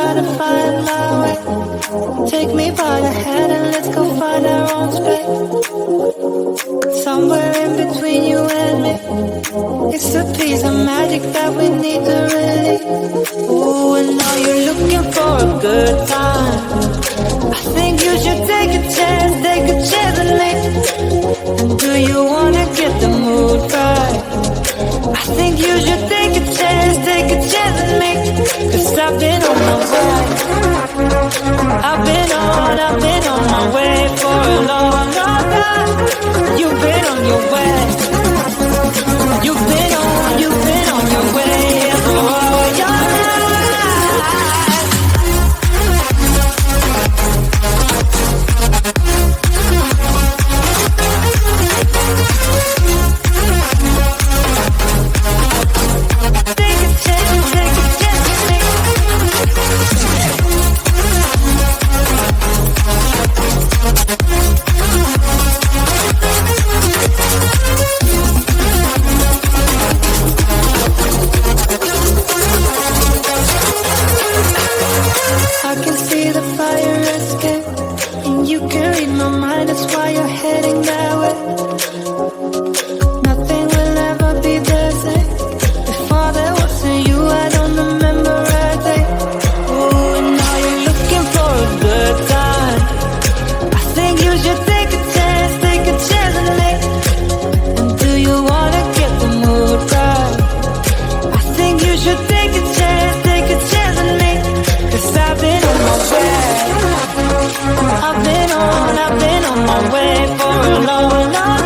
try to find my way. Take me by the hand and let's go find our own space. Somewhere in between you and me. It's a piece of magic that we need to release. Ooh, and now you're looking for a good time. I think you should take a chance and me. And do you wanna get the mood right? I think you should take a chance and me. 'Cause I've been on my way. I've been on my way for a long time. You've been on your way. You've been on your way for all your life. Take a chance with me. I can see the fire escape, and you can read my mind, that's why you're heading that way. Nothing will ever be the same. Before there wasn't you, I don't remember a day. Oh, and now you're looking for a good time. I think you should take a chance and me. And do you wanna get the mood right? I think you should take a chance and me. 'Cause I've been on my way. I've been on my way for a long time.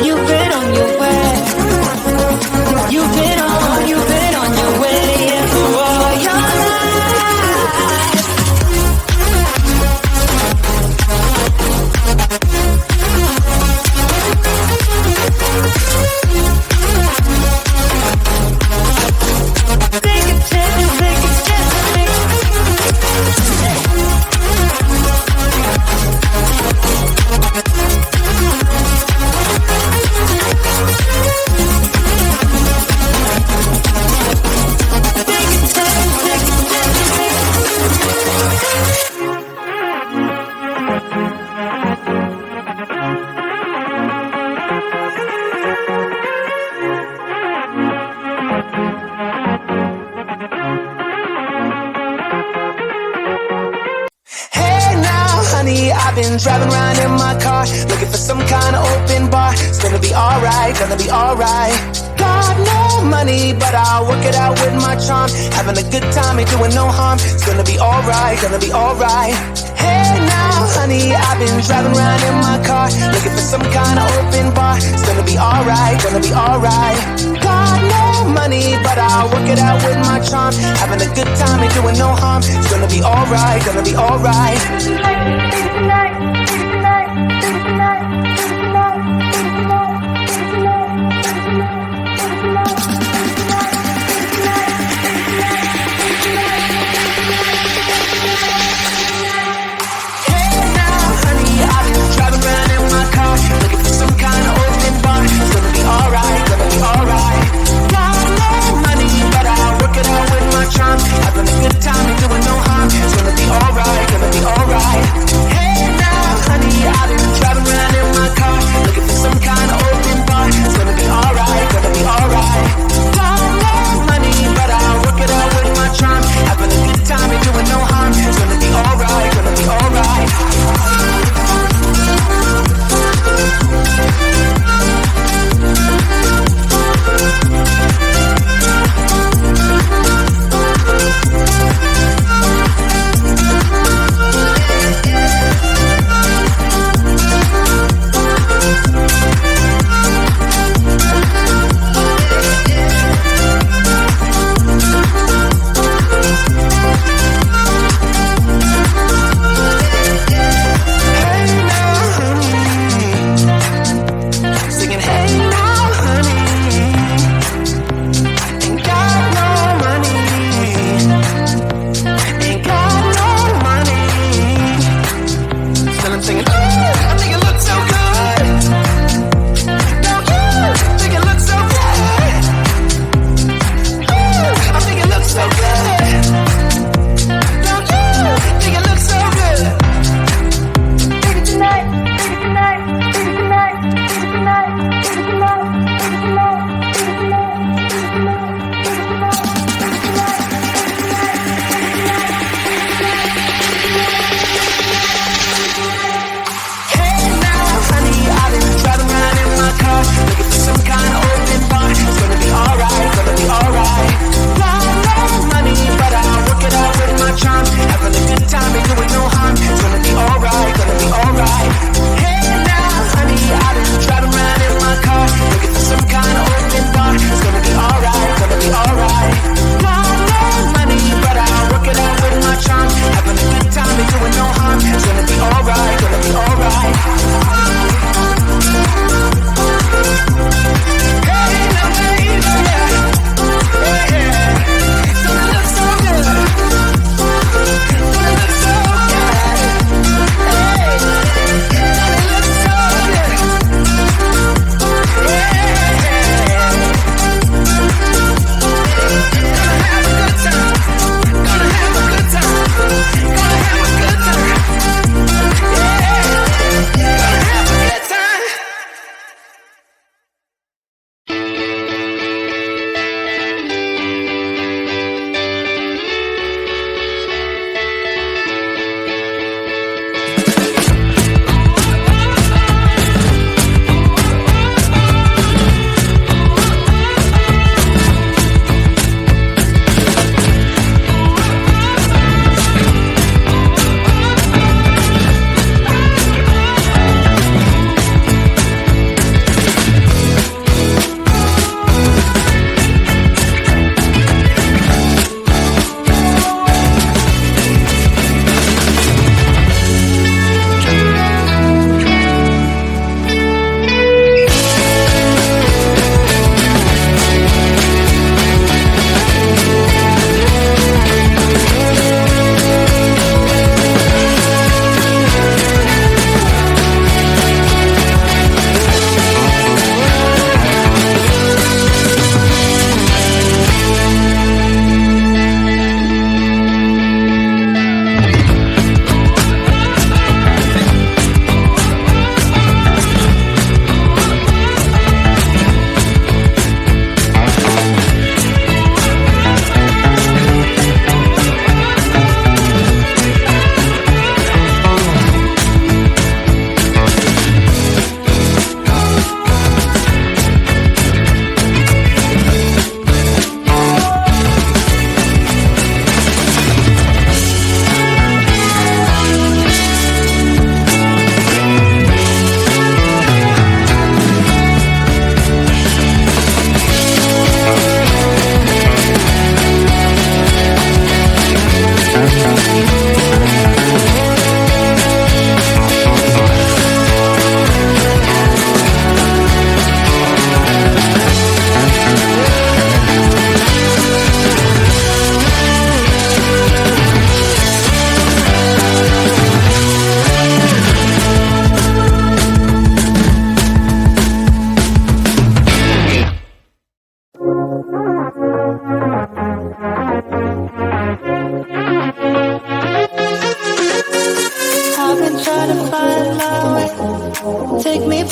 You've been on your way. You've been on your way, yeah, for all your life. Take a chance with me. I've been driving around in my car, looking for some kind of open bar. It's gonna be alright, gonna be alright. Got no money, but I'll work it out with my charm. Having a good time, ain't doing no harm. It's gonna be alright, gonna be alright. Hey now, honey, I've been driving around in my car, looking for some kind of open bar. It's gonna be alright, gonna be alright. Got no money, but I'll work it out with my charm. Having a good time, ain't doing no harm. It's gonna be alright, gonna be alright. Having a good time and doing no harm. It's gonna be alright, gonna be alright. Hey now, honey, I've been driving around in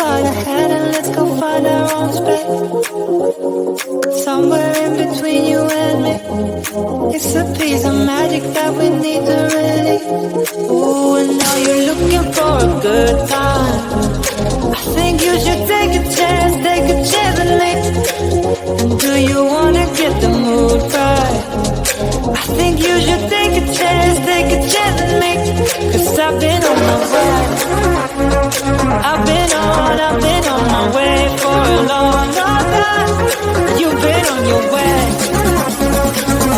thought ahead and let's go find our own space. Somewhere in between you and me. It's a piece of magic that we need to release. Ooh, and now you're looking for a good time. I think you should take a chance with me. And do you wanna get the mood right? I think you should take a chance with me. 'Cause I've been on my way. I've been on my way for a long, long time. You've been on your way.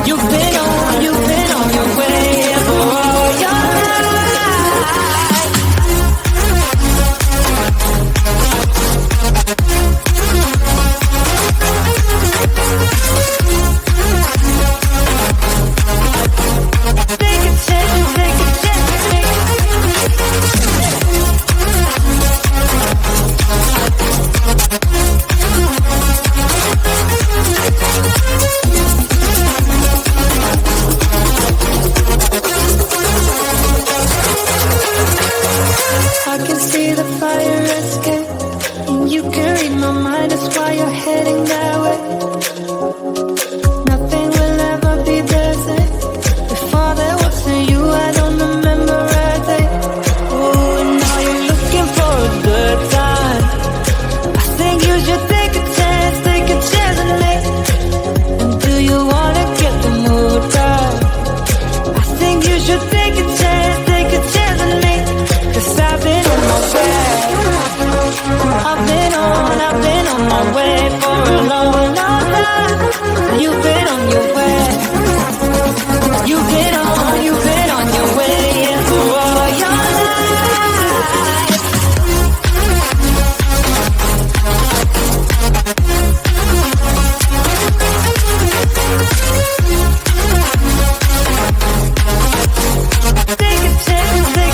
You've been on your way for all your life. Take a chance with me. I can see the fire escape, and you can read my mind, that's why you're heading that way. Nothing will ever be the same. Before there wasn't you, I don't remember a day. Oh, and now you're looking for a good time. I think you should take a chance with me. And do you wanna get the mood right? I think you should take a chance with me. 'Cause I've been on my way. I've been on my way for a long, long time. You've been on your way. You've been on your way, and for all your life. Take a chance with me.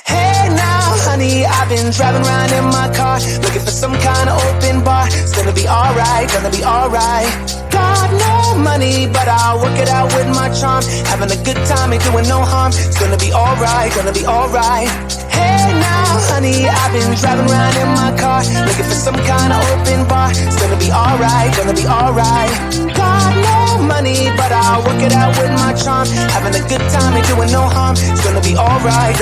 Hey now, honey, I've been driving around in my car, looking for some kind of open bar. It's gonna be alright, Got no money, but I'll work it out with my charm. Having a good time, ain't doing no harm. It's gonna be alright. Hey now, honey, I've been driving around in my car, looking for some kind of open bar. It's gonna be alright. Got no money, but I'll work it out with my charm. Having a good time, ain't doing no harm. It's gonna be alright.